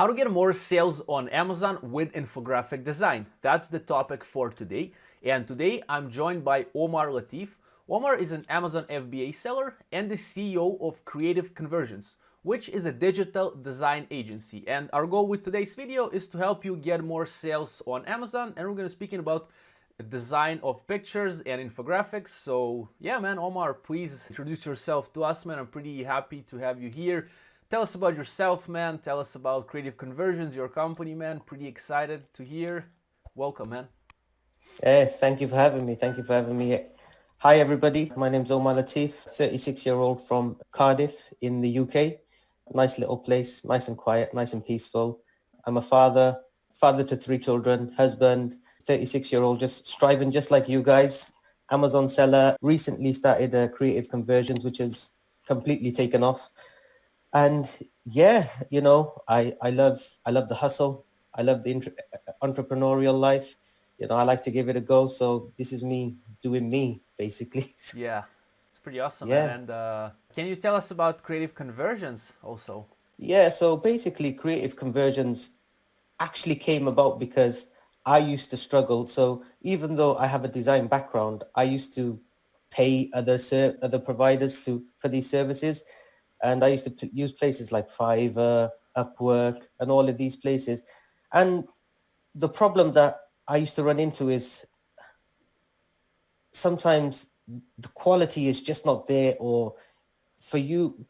How to get more sales on Amazon with infographic design. That's the topic for today. And today I'm joined by Omar Latif. Omar is an Amazon FBA seller and the CEO of Creative Conversionz, which is a digital design agency. And our goal with today's video is to help you get more sales on Amazon. And we're going to speak about design of pictures and infographics. So yeah, man, Omar, please introduce yourself to us, man. I'm pretty happy to have you here. Tell us about yourself, man. Tell us about Creative Conversionz, your company, man. Pretty excited to hear. Welcome, man. Thank you for having me. Thank you for having me. Hi, everybody. My name's Omar Latif, 36-year-old from Cardiff in the UK. Nice little place, nice and quiet, nice and peaceful. I'm a father to 3 children, husband, 36-year-old, just striving just like you guys. Amazon seller, recently started Creative Conversionz, which has completely taken off. And yeah, you know, I love the hustle. I love the entrepreneurial life. You know, I like to give it a go. So this is me doing me, basically. Yeah, it's pretty awesome, Yeah. man. And can you tell us about Creative Conversionz also? Yeah, so basically Creative Conversionz actually came about because I used to struggle. So even though I have a design background, I used to pay other providers for these services. And I used to use places like Fiverr, Upwork, and all of these places. And the problem that I used to run into is sometimes the quality is just not there, or for you,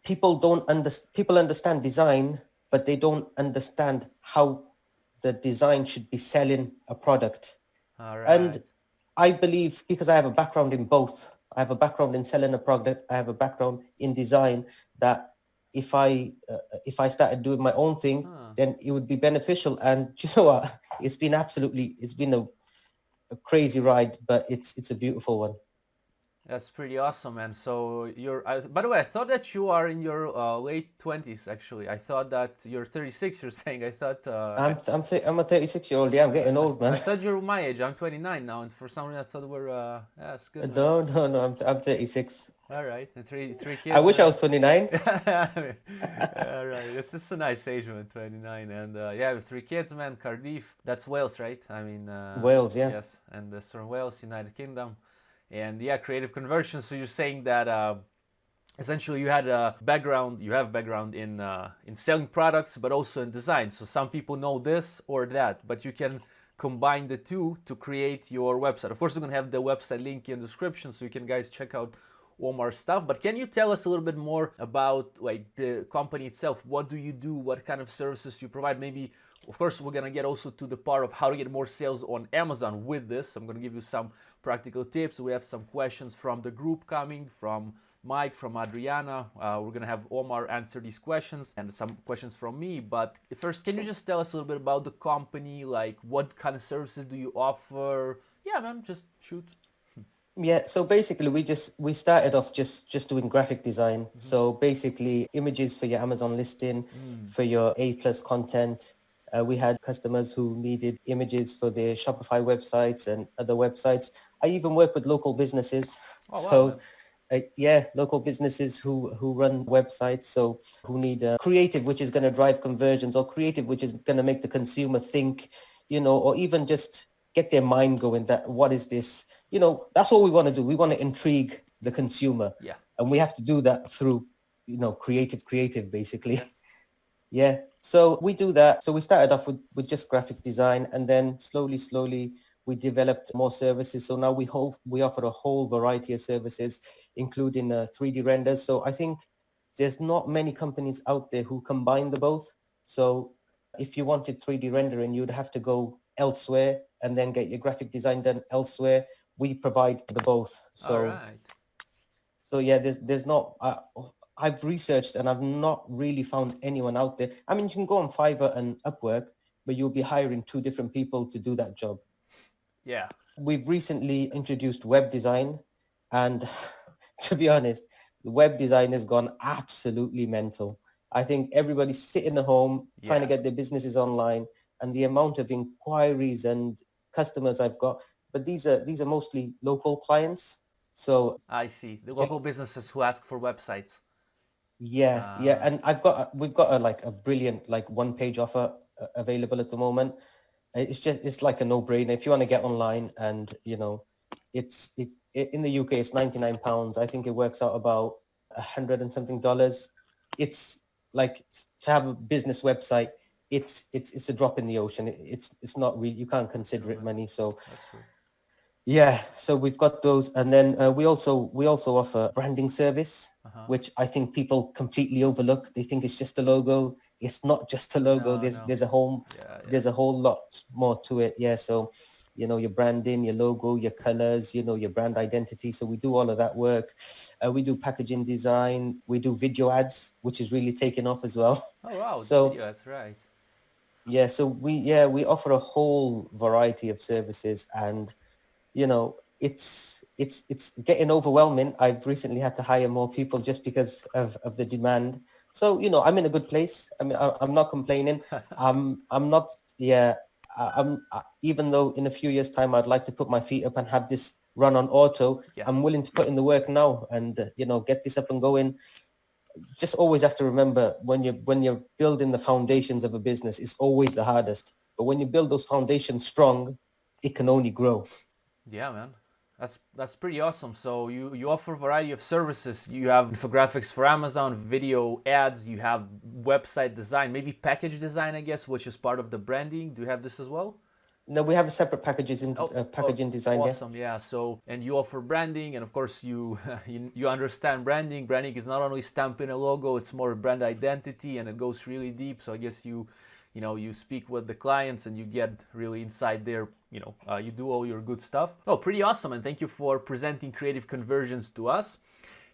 people understand design, but they don't understand how the design should be selling a product. All right. And I believe, because I have a background in both, I have a background in selling a product, I have a background in design, that if I started doing my own thing, then it would be beneficial. And you know what? It's been a crazy ride, but it's a beautiful one. That's pretty awesome, man. So by the way, I thought that you are in your late 20s, actually. I thought that you're 36, you're saying. I thought... I'm a 36-year-old. Yeah, I'm getting old, man. I thought you were my age. I'm 29 now, and for some reason I thought we're... yeah, it's good, man. No, I'm 36. All right, and three kids. I wish I was 29. All right, it's just a nice age, man, 29. And yeah, with 3 kids, man. Cardiff, that's Wales, right? I mean... Wales, yeah. Yes, and from Wales, United Kingdom. And yeah, Creative Conversionz. So you're saying that essentially you have background in selling products, but also in design. So some people know this or that, but you can combine the two to create your website. Of course, we're gonna have the website link in the description, so you can guys check out Omar's stuff. But can you tell us a little bit more about like the company itself? What do you do? What kind of services you provide? Maybe, of course, we're gonna get also to the part of how to get more sales on Amazon with this. I'm gonna give you some practical tips. We have some questions from the group coming, from Mike, from Adriana. We're gonna have Omar answer these questions and some questions from me. But first, can you just tell us a little bit about the company? Like, what kind of services do you offer? Yeah, man, just shoot. Yeah, so basically we started off just doing graphic design. So basically images for your Amazon listing, for your A+ content. We had customers who needed images for their Shopify websites and other websites. I even work with local businesses. Local businesses who run websites, so who need creative, which is going to drive conversions, or creative, which is going to make the consumer think, you know, or even just get their mind going, that what is this? You know, that's what we want to do. We want to intrigue the consumer. Yeah. And we have to do that through, you know, creative, basically. Yeah. So we do that. So we started off with just graphic design, and then slowly we developed more services. So now we offer a whole variety of services, including 3D renders. So I think there's not many companies out there who combine the both. So if you wanted 3D rendering, you'd have to go elsewhere and then get your graphic design done elsewhere. We provide the both. So, all right. So yeah, there's not... I've researched and I've not really found anyone out there. I mean, you can go on Fiverr and Upwork, but you'll be hiring 2 different people to do that job. Yeah. We've recently introduced web design, and to be honest, the web design has gone absolutely mental. I think everybody's sitting at home trying to get their businesses online, and the amount of inquiries and customers I've got, but these are mostly local clients. So I see. The local businesses who ask for websites. Yeah, and we've got a brilliant like one-page offer available at the moment. It's like a no-brainer if you want to get online, and in the UK it's £99. I think it works out about $100 and something. It's like to have a business website. It's a drop in the ocean. It's not really, you can't consider it money. So That's true. yeah, so we've got those, and then we also offer branding service, which I think people completely overlook. They think it's just a logo. It's not just a logo. No, no. There's a whole Yeah, yeah. there's a whole lot more to it. Yeah, so your branding, your logo, your colors, your brand identity. So we do all of that work. We do packaging design. We do video ads, which is really taking off as well. Oh wow, So video, that's right. yeah, so we offer a whole variety of services, and it's getting overwhelming. I've recently had to hire more people just because of the demand. So I'm in a good place. I mean, I'm not complaining. I'm not. Yeah, even though in a few years' time I'd like to put my feet up and have this run on auto. Yeah. I'm willing to put in the work now and get this up and going. Just always have to remember, when you're building the foundations of a business, it's always the hardest. But when you build those foundations strong, it can only grow. Yeah, man. That's pretty awesome. So you offer a variety of services. You have infographics for Amazon, video ads, you have website design, maybe package design, I guess, which is part of the branding. Do you have this as well? No, we have separate packages in packaging design. Awesome, yeah. So, and you offer branding, and of course you you understand branding. Branding is not only stamping a logo; it's more brand identity, and it goes really deep. So I guess you speak with the clients and you get really inside there. You do all your good stuff. Oh, pretty awesome, and thank you for presenting Creative Conversionz to us.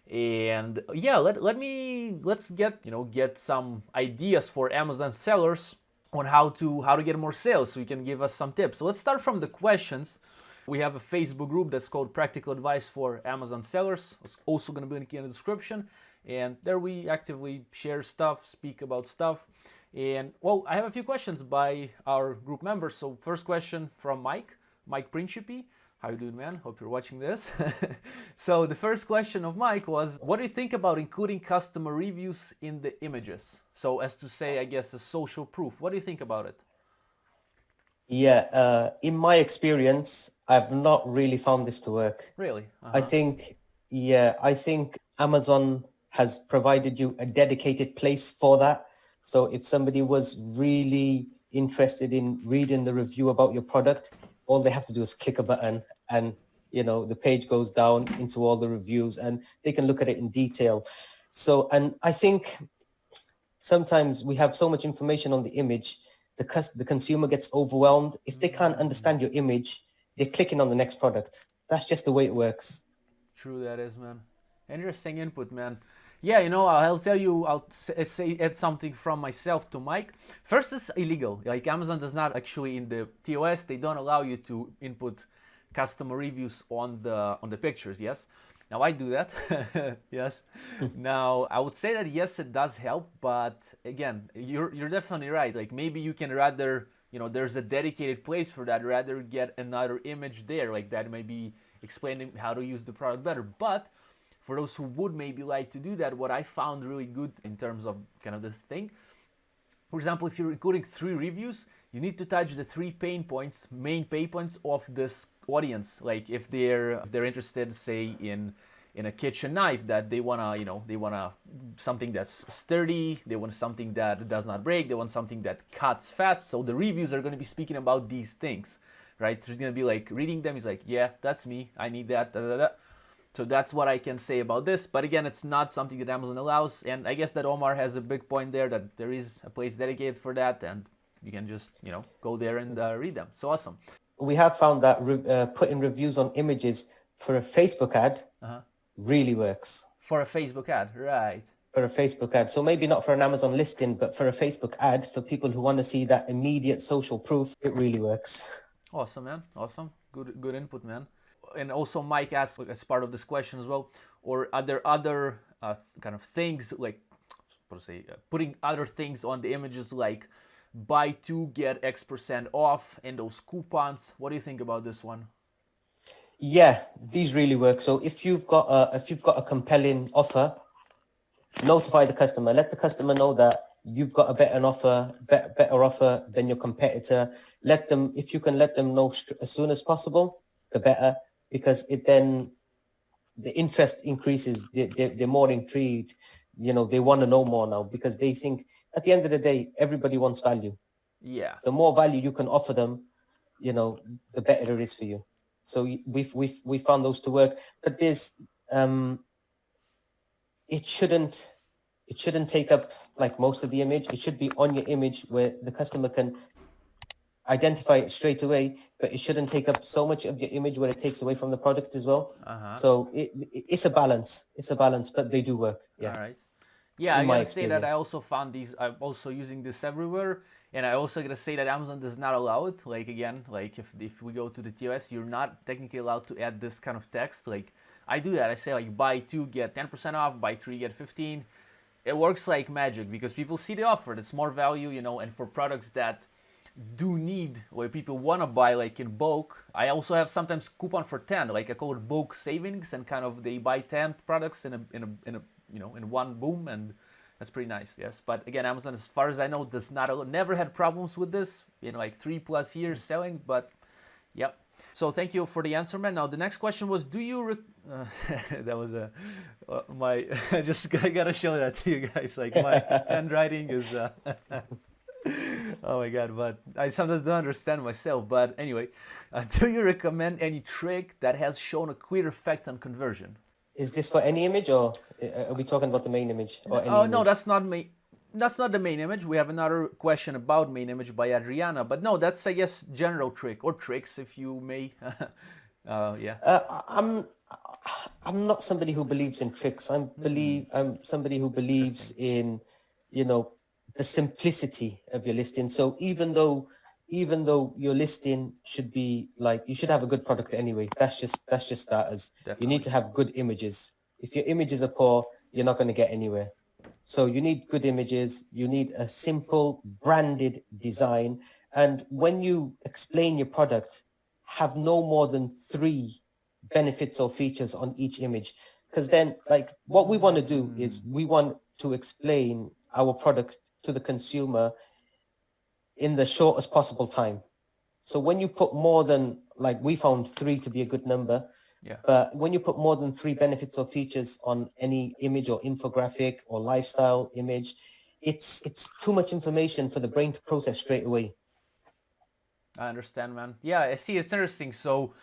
And yeah, let's get some ideas for Amazon sellers on how to get more sales, so you can give us some tips. So let's start from the questions. We have a Facebook group that's called Practical Advice for Amazon Sellers. It's also going to be linked in the description, and there we actively share stuff, speak about stuff. And well, I have a few questions by our group members. So first question from Mike Principi. How you doing, man? Hope you're watching this. So the first question of Mike was, what do you think about including customer reviews in the images? So as to say, I guess, a social proof. What do you think about it? Yeah, in my experience, I've not really found this to work. Really? I think Amazon has provided you a dedicated place for that. So if somebody was really interested in reading the review about your product, all they have to do is click a button, and the page goes down into all the reviews, and they can look at it in detail. So, and I think sometimes we have so much information on the image, the consumer gets overwhelmed. If they can't understand your image, they're clicking on the next product. That's just the way it works. True, that is, man. Interesting input, man. Yeah, I'll tell you, add something from myself to Mike. First, it's illegal. Like, Amazon does not actually, in the TOS, they don't allow you to input customer reviews on the pictures. Yes. Now I do that. Yes. Now I would say that yes, it does help, but again, you're definitely right. Like, maybe you can rather, there's a dedicated place for that, rather get another image there, like that may be explaining how to use the product better. But for those who would maybe like to do that, what I found really good in terms of kind of this thing, for example, if you're including 3 reviews, you need to touch the 3 main pain points of this audience. Like, if they're interested, say, in a kitchen knife, that they wanna something that's sturdy, they want something that does not break, they want something that cuts fast. So the reviews are going to be speaking about these things, right? So it's going to be like, reading them is like, yeah, that's me, I need that, da, da, da. So that's what I can say about this. But again, it's not something that Amazon allows. And I guess that Omar has a big point there, that there is a place dedicated for that, and you can just, go there and read them. So awesome. We have found that putting reviews on images for a Facebook ad really works. For a Facebook ad, right. For a Facebook ad. So maybe not for an Amazon listing, but for a Facebook ad, for people who want to see that immediate social proof, it really works. Awesome, man. Awesome. Good input, man. And also Mike asked, as part of this question as well, or are there other kind of things, like, putting other things on the images, like buy 2 get X% off and those coupons? What do you think about this one? Yeah, these really work. So if you've got a compelling offer, notify the customer, let the customer know that you've got a better offer, better offer than your competitor. Let them, if you can let them know as soon as possible, the better, because it then the interest increases. They're more intrigued. You know, they want to know more now because they think at the end of the day, everybody wants value. Yeah. The more value you can offer them, you know, the better it is for you. So we found those to work, but there's it shouldn't take up like most of the image. It should be on your image where the customer can identify it straight away, but it shouldn't take up so much of your image where it takes away from the product as well. So it's a balance. It's a balance, but they do work. Yeah. All right. Yeah, I gotta say that I also found these. I'm also using this everywhere, and I also gotta say that Amazon does not allow it. Like again, like if we go to the TOS, you're not technically allowed to add this kind of text. Like I do that. I say like buy 2 get 10% off, buy 3 get 15. It works like magic because people see the offer. It's more value, you know. And for products that do need, where people want to buy like in bulk, I also have sometimes coupon for 10. Like I call it bulk savings, and kind of they buy 10 products in a you know, in one boom, and that's pretty nice. Yes, but again, Amazon, as far as I know, does not, never had problems with this in like 3+ years selling. But yep. So thank you for the answer, man. Now the next question was, do you that was a my I gotta show that to you guys. Like my handwriting is oh my god, but I sometimes don't understand myself. But anyway, do you recommend any trick that has shown a clear effect on conversion? Is this for any image, or are we talking about the main image? Or any image? No, that's not me. That's not the main image. We have another question about main image by Adriana, but no, that's, I guess, general trick or tricks, if you may. Yeah. I'm not somebody who believes in tricks. I'm somebody who believes in, you know, the simplicity of your listing. So even though your listing should be like, you should have a good product anyway. That's just starters. Definitely. You need to have good images. If your images are poor, you're not going to get anywhere. So you need good images. You need a simple branded design. And when you explain your product, have no more than 3 benefits or features on each image. Because then, like, what we want to do is we want to explain our product to the consumer in the shortest possible time. So when you put more than, like, we found 3 to be a good number. Yeah. But when you put more than 3 benefits or features on any image or infographic or lifestyle image, it's too much information for the brain to process straight away. I understand, man. Yeah, I see. It's interesting. So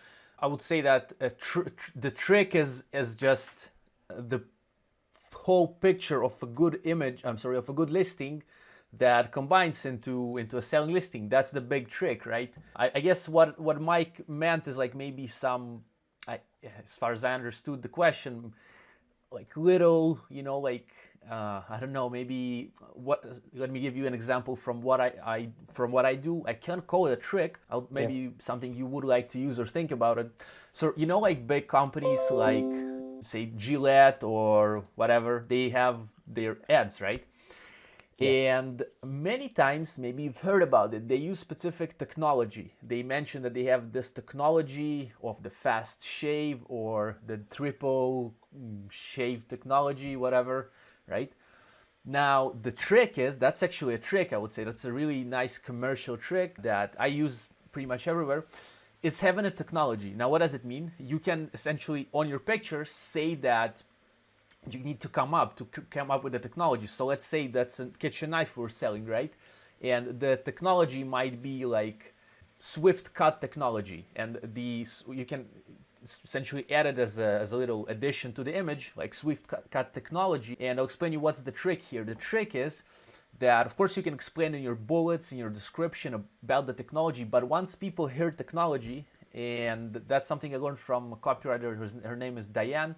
I would say that the trick is just the whole picture of a good image. I'm sorry, of a good listing that combines into a selling listing. That's the big trick, right? I guess what Mike meant is like maybe some, as far as I understood the question, like little, you know, like I don't know, maybe what. Let me give you an example from what I do. I can't call it a trick. Maybe something you would like to use or think about it. So you know, like big companies like say Gillette or whatever, they have their ads, right? Yeah. And many times, maybe you've heard about it, they use specific technology. They mention that they have this technology of the fast shave or the triple shave technology, whatever, right? Now, the trick is, that's actually a trick, I would say. That's a really nice commercial trick that I use pretty much everywhere. It's having a technology. Now, what does it mean? You can essentially, on your picture, say that you need to come up with the technology. So let's say that's a kitchen knife we're selling, right? And the technology might be like swift cut technology, and you can essentially add it as a little addition to the image, like swift cut technology. And I'll explain you what's the trick here. The trick is that, of course, you can explain in your bullets, in your description about the technology, but once people hear technology, and that's something I learned from a copywriter, her name is Diane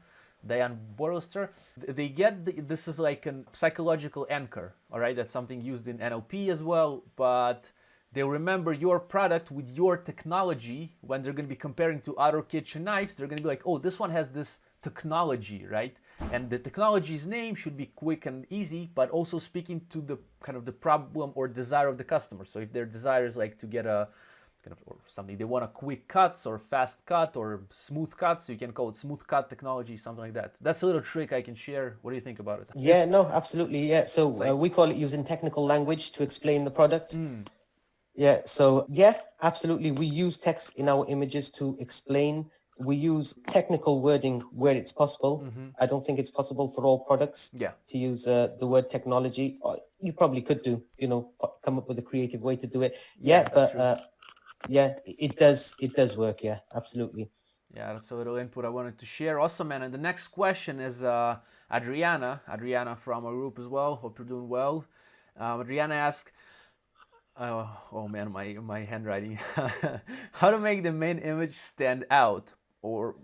Borlister, they get this is like a psychological anchor, all right? That's something used in NLP as well, but they remember your product with your technology. When they're going to be comparing to other kitchen knives, they're going to be like, oh, this one has this technology, right? And the technology's name should be quick and easy, but also speaking to the kind of the problem or desire of the customer. So if their desire is like to get a kind of or something. They want a quick cuts or fast cut or smooth cuts. You can call it smooth cut technology, something like that. That's a little trick I can share. What do you think about it? Yeah, no, absolutely. Yeah. So we call it using technical language to explain the product. Yeah. So yeah, absolutely. We use text in our images to explain. We use technical wording where it's possible. I don't think it's possible for all products to use the word technology. Or you probably could do, come up with a creative way to do it. Yeah, but yeah, it does work. Yeah, absolutely. Yeah, that's a little input I wanted to share. Awesome, man. And the next question is Adriana from our group as well. Hope you're doing well. Adriana asks, oh man, my handwriting. How to make the main image stand out? Or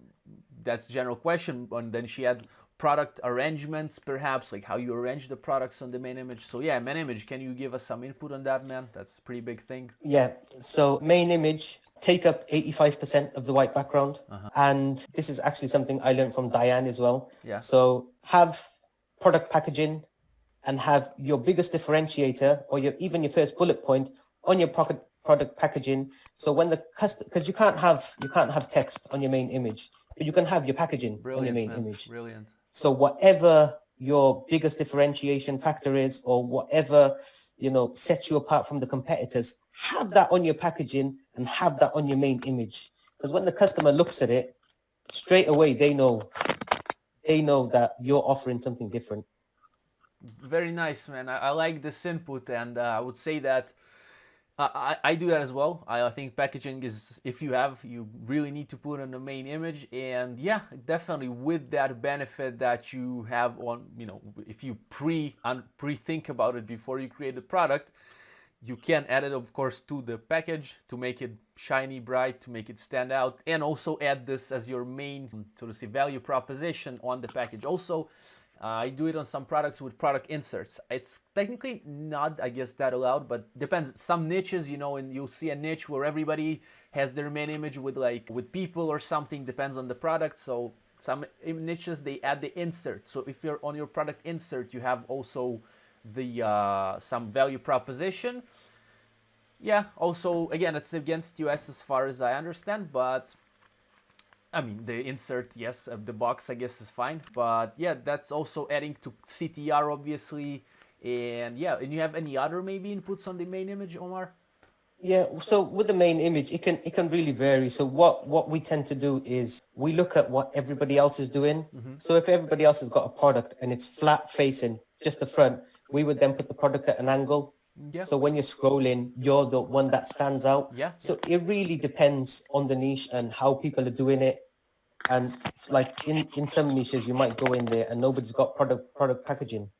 that's general question. And then she adds product arrangements, perhaps, like how you arrange the products on the main image. So yeah, main image, can you give us some input on that, man? That's a pretty big thing. Yeah, so main image, take up 85% of the white background. And this is actually something I learned from Diane as well. Yeah. So have product packaging and have your biggest differentiator or even your first bullet point on your product packaging. So when the because you can't have text on your main image, but you can have your packaging on your main image. Brilliant. So whatever your biggest differentiation factor is, or whatever, sets you apart from the competitors, have that on your packaging and have that on your main image. Because when the customer looks at it, straight away, they know that you're offering something different. Very nice, man. I like this input, and I would say that I do that as well. I think packaging is, if you really need to put on the main image, and yeah, definitely with that benefit that you have on, if you pre-think about it before you create the product, you can add it, of course, to the package to make it shiny, bright, to make it stand out, and also add this as your main, so to say, value proposition on the package. Also, I do it on some products with product inserts. It's technically not, I guess, that allowed, but depends. Some niches, and you'll see a niche where everybody has their main image with people or something, depends on the product. So some niches, they add the insert. So if you're on your product insert, you have also the some value proposition. Yeah, also, again, it's against US as far as I understand, but I mean, the insert, yes, the box, I guess, is fine. But yeah, that's also adding to CTR, obviously. And yeah, and you have any other maybe inputs on the main image, Omar? Yeah, so with the main image, it can really vary. So what we tend to do is we look at what everybody else is doing. So if everybody else has got a product and it's flat facing just the front, we would then put the product at an angle. Yeah. So when you're scrolling, you're the one that stands out. Yeah. So it really depends on the niche and how people are doing it. And like in some niches, you might go in there and nobody's got product packaging,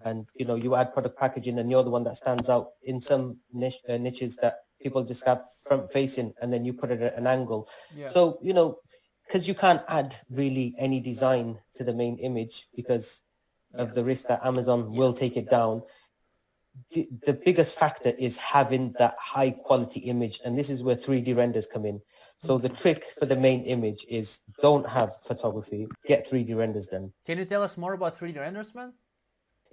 and you add product packaging and you're the one that stands out. In some niches that people just have front facing, and then you put it at an angle. Yeah. So because you can't add really any design to the main image because of the risk that Amazon will take it down. The biggest factor is having that high quality image, and this is where 3D renders come in. So the trick for the main image is don't have photography, get 3D renders done. Can you tell us more about 3D renders, man?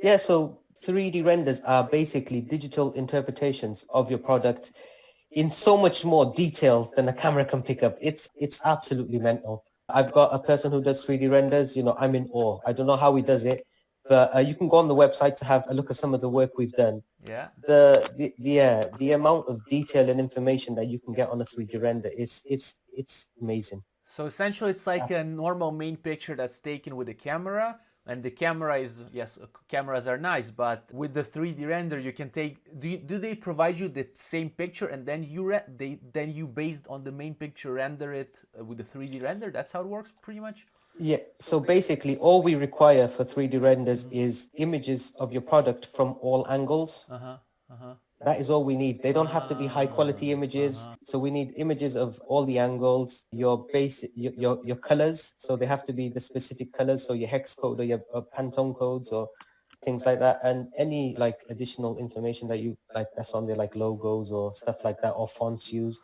Yeah, so 3D renders are basically digital interpretations of your product in so much more detail than a camera can pick up. It's absolutely mental. I've got a person who does 3D renders, I'm in awe. I don't know how he does it, but you can go on the website to have a look at some of the work we've done. Yeah. The amount of detail and information that you can get on a 3D render it's amazing. So essentially, it's like a normal main picture that's taken with a camera, and the camera is, yes, cameras are nice, but with the 3D render, you can take. Do they provide you the same picture, and then you based on the main picture render it with the 3D render? That's how it works, pretty much. Yeah, so basically all we require for 3D renders is images of your product from all angles. That is all we need. They don't have to be high quality images. So we need images of all the angles, your colors. So they have to be the specific colors. So your hex code or your Pantone codes or things like that. And any like additional information that you like that's on there, like logos or stuff like that, or fonts used,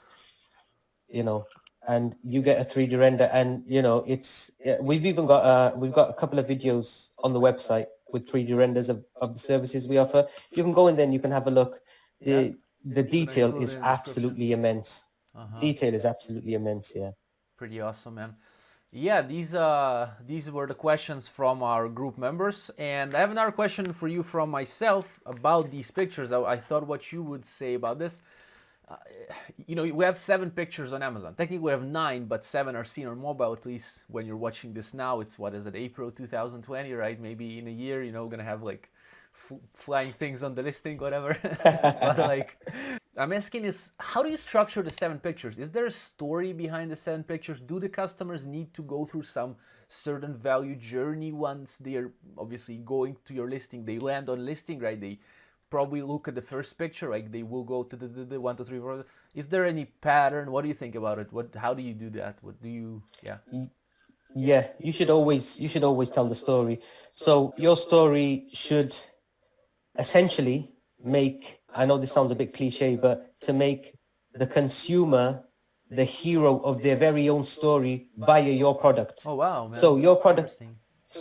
and you get a 3D render. And we've got a couple of videos on the website with 3D renders of the services we offer. You can go in there and you can have a look. The detail is absolutely immense. Detail is absolutely immense. Yeah. Pretty awesome, man. Yeah, these were the questions from our group members, and I have another question for you from myself about these pictures. I thought what you would say about this. You know, we have 7 pictures on Amazon. Technically, we have 9, but 7 are seen on mobile. At least when you're watching this now, it's what is it, April 2020, right? Maybe in a year, you know, we're gonna have like flying things on the listing, whatever. But like, I'm asking is, how do you structure the 7 pictures? Is there a story behind the 7 pictures? Do the customers need to go through some certain value journey once they're obviously going to your listing? They land on listing, right? They probably look at the first picture, like they will go to the 1, 2, 3, 4. Is there any pattern? What do you think about it? How do you do that? What do you, yeah? Yeah, you should always tell the story. So your story should essentially make, I know this sounds a bit cliche, but to make the consumer the hero of their very own story via your product. Oh wow, man. So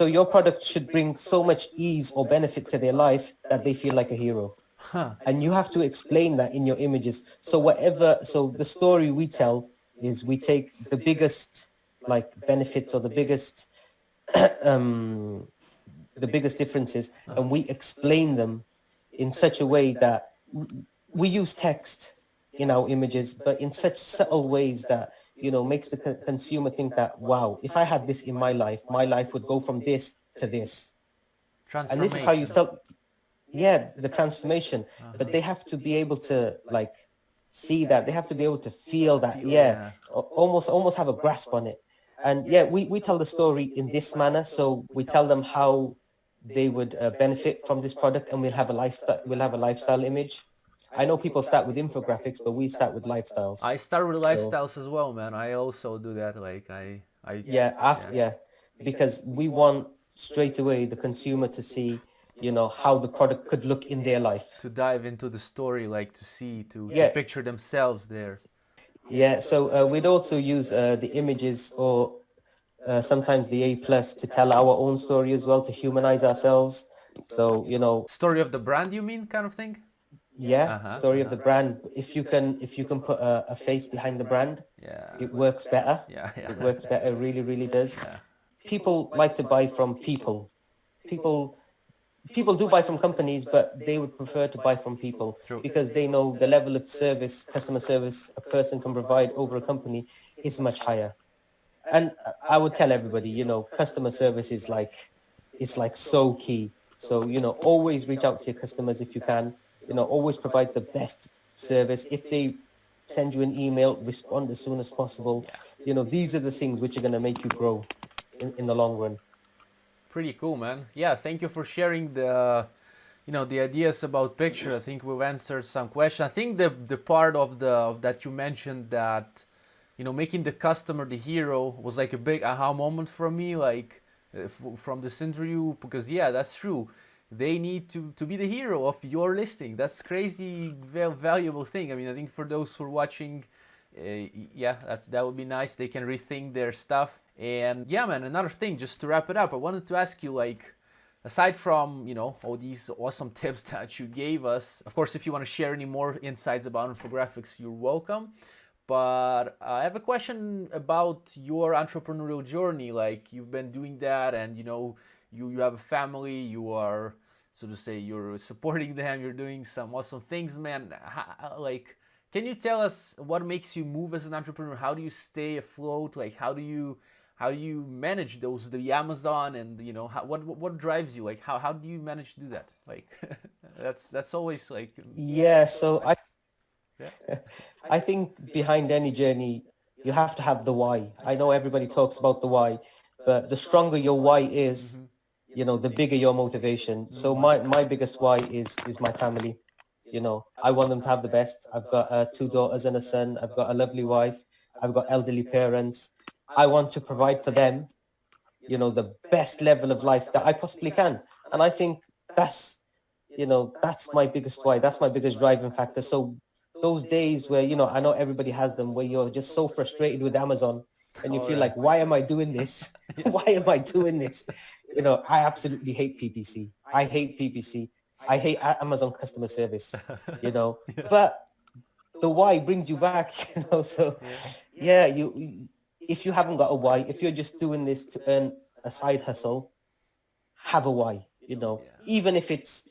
your product should bring so much ease or benefit to their life that they feel like a hero. And you have to explain that in your images. So the story we tell is we take the biggest like benefits or the biggest differences, and we explain them in such a way that we use text in our images, but in such subtle ways that, you know, makes the consumer think that, wow, if I had this in my life would go from this to this. And this is how you start, the transformation. But they have to be able to like see that, they have to be able to feel that, almost have a grasp on it. And we tell the story in this manner. So we tell them how they would benefit from this product, and we'll have a lifestyle image. I know people start with infographics, but we start with lifestyles. I start with lifestyles as well, man. I also do that. Like because we want straight away the consumer to see, you know, how the product could look in their life. To dive into the story, like to see, to picture themselves there. Yeah, so we'd also use the images or sometimes the A+ to tell our own story as well, to humanize ourselves. So, you know, story of the brand, you mean, kind of thing? Story of the brand. If you can put a face behind the brand, it works better. It works better. It really, really does. People like to buy from people. People do buy from companies, but they would prefer to buy from people. True. Because they know the level of service, customer service a person can provide over a company is much higher. And I would tell everybody, you know, customer service is it's like so key. So, you know, always reach out to your customers if you can. You know, always provide the best service. If they send you an email, respond as soon as possible. You know, these are the things which are going to make you grow in the long run. Pretty cool, man. Yeah, thank you for sharing the, you know, the ideas about picture. I think we've answered some questions. I think the part of that you mentioned, that, you know, making the customer the hero, was like a big aha moment for me, like from this interview, because that's true. They need to be the hero of your listing. That's crazy valuable thing. I mean, I think for those who are watching, that would be nice. They can rethink their stuff. And yeah, man, another thing, just to wrap it up, I wanted to ask you, like, aside from, you know, all these awesome tips that you gave us, of course, if you want to share any more insights about infographics, you're welcome. But I have a question about your entrepreneurial journey. Like, you've been doing that, and, you know, you have a family, you are, so to say, you're supporting them, you're doing some awesome things, man. Like, can you tell us what makes you move as an entrepreneur? How do you stay afloat? Like, how do you manage the Amazon, and, you know, what drives you? Like, how do you manage to do that? Like, that's always like... So I think behind any journey, you have to have the why. I know everybody talks about the why, but the stronger your why is, you know, the bigger your motivation. So my biggest why is my family. You know, I want them to have the best. I've got 2 daughters and a son. I've got a lovely wife. I've got elderly parents. I want to provide for them, you know, the best level of life that I possibly can. And I think that's, you know, that's my biggest why. That's my biggest driving factor. So those days where, you know, I know everybody has them, where you're just so frustrated with Amazon and you feel like, why am I doing this? Why am I doing this? You know, I absolutely hate PPC. I hate PPC. I hate Amazon customer service, you know, but the why brings you back, so yeah, if you haven't got a why, if you're just doing this to earn a side hustle, have a why, even if it's,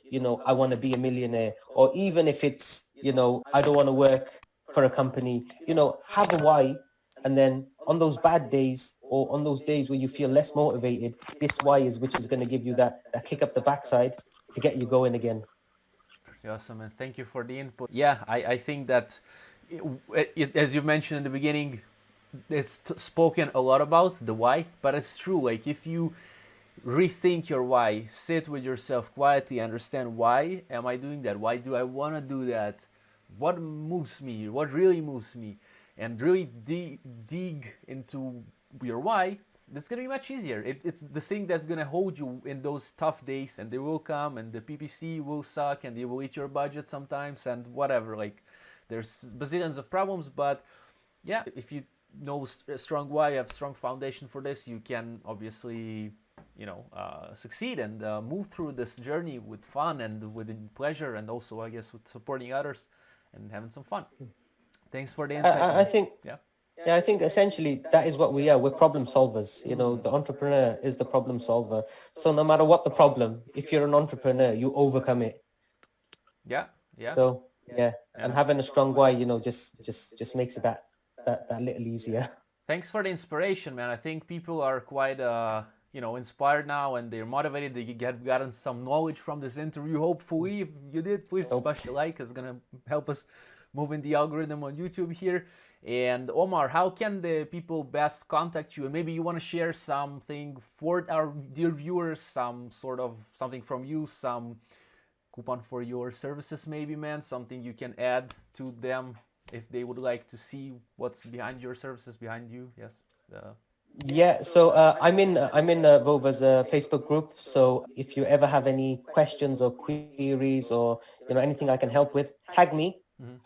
I want to be a millionaire, or even if it's, I don't want to work for a company, have a why. And then on those bad days, or on those days where you feel less motivated, this why is which is going to give you that kick up the backside to get you going again. Awesome, and thank you for the input. Yeah, I think that, as you mentioned in the beginning, it's spoken a lot about the why, but it's true. Like, if you rethink your why, sit with yourself quietly, understand, why am I doing that? Why do I want to do that? What moves me? What really moves me? And really dig into your why. That's gonna be much easier. It's the thing that's gonna hold you in those tough days, and they will come, and the PPC will suck, and they will eat your budget sometimes, and whatever. Like, there's bazillions of problems, but yeah, if you know a strong why, you have strong foundation for this, you can obviously, succeed and move through this journey with fun and with pleasure, and also, I guess, with supporting others and having some fun. Thanks for the insight. I think, I think essentially that is what we are. We're problem solvers. The entrepreneur is the problem solver. So no matter what the problem, if you're an entrepreneur, you overcome it. Yeah. So and having a strong why, just makes it that little easier. Thanks for the inspiration, man. I think people are quite inspired now, and they're motivated. They gotten some knowledge from this interview. Hopefully, if you did, please smash the like. It's gonna help us move in the algorithm on YouTube here. And Omar, how can the people best contact you? And maybe you want to share something for our dear viewers, some sort of something from you, some coupon for your services, maybe, man, something you can add to them if they would like to see what's behind your services, behind you. Yes. Yeah, so I'm in Vova's Facebook group. So if you ever have any questions or queries, or anything I can help with, tag me,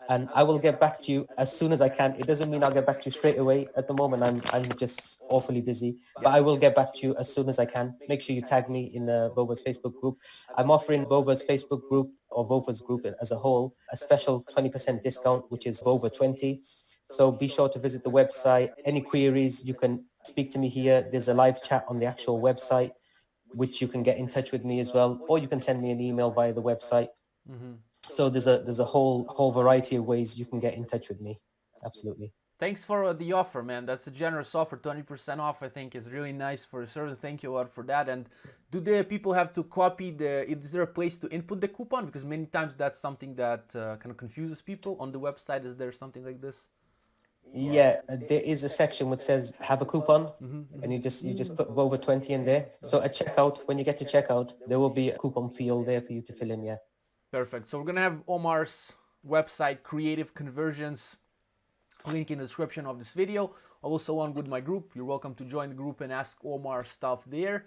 and I will get back to you as soon as I can. It doesn't mean I'll get back to you straight away. At the moment, I'm just awfully busy, but I will get back to you as soon as I can. Make sure you tag me in Vova's Facebook group. I'm offering Vova's Facebook group, or Vova's group as a whole, a special 20% discount, which is Vova 20. So be sure to visit the website. Any queries, you can speak to me here. There's a live chat on the actual website, which you can get in touch with me as well, or you can send me an email via the website. So there's a whole variety of ways you can get in touch with me. Absolutely. Thanks for the offer, man. That's a generous offer. 20% off, I think, is really nice for a service. Thank you a lot for that. And do the people have to copy is there a place to input the coupon? Because many times that's something that kind of confuses people. On the website, is there something like this? Yeah, there is a section which says have a coupon, and you just put Vova 20 in there. So at checkout, when you get to checkout, there will be a coupon field there for you to fill in. Yeah. Perfect. So we're gonna have Omar's website, Creative Conversionz, link in the description of this video. Also on with my group. You're welcome to join the group and ask Omar stuff there.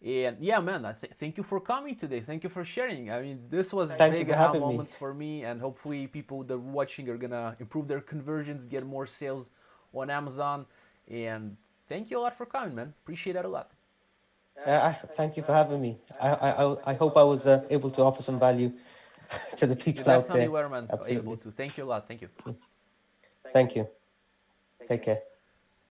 And yeah, man, thank you for coming today. Thank you for sharing. I mean, this was big aha moments for me, and hopefully people that are watching are gonna improve their conversions, get more sales on Amazon. And thank you a lot for coming, man. Appreciate that a lot. Thank you for having me. I hope I was able to offer some value to the people out there. Definitely were, man. Able to. Thank you a lot. Thank you. Thank you. Take care.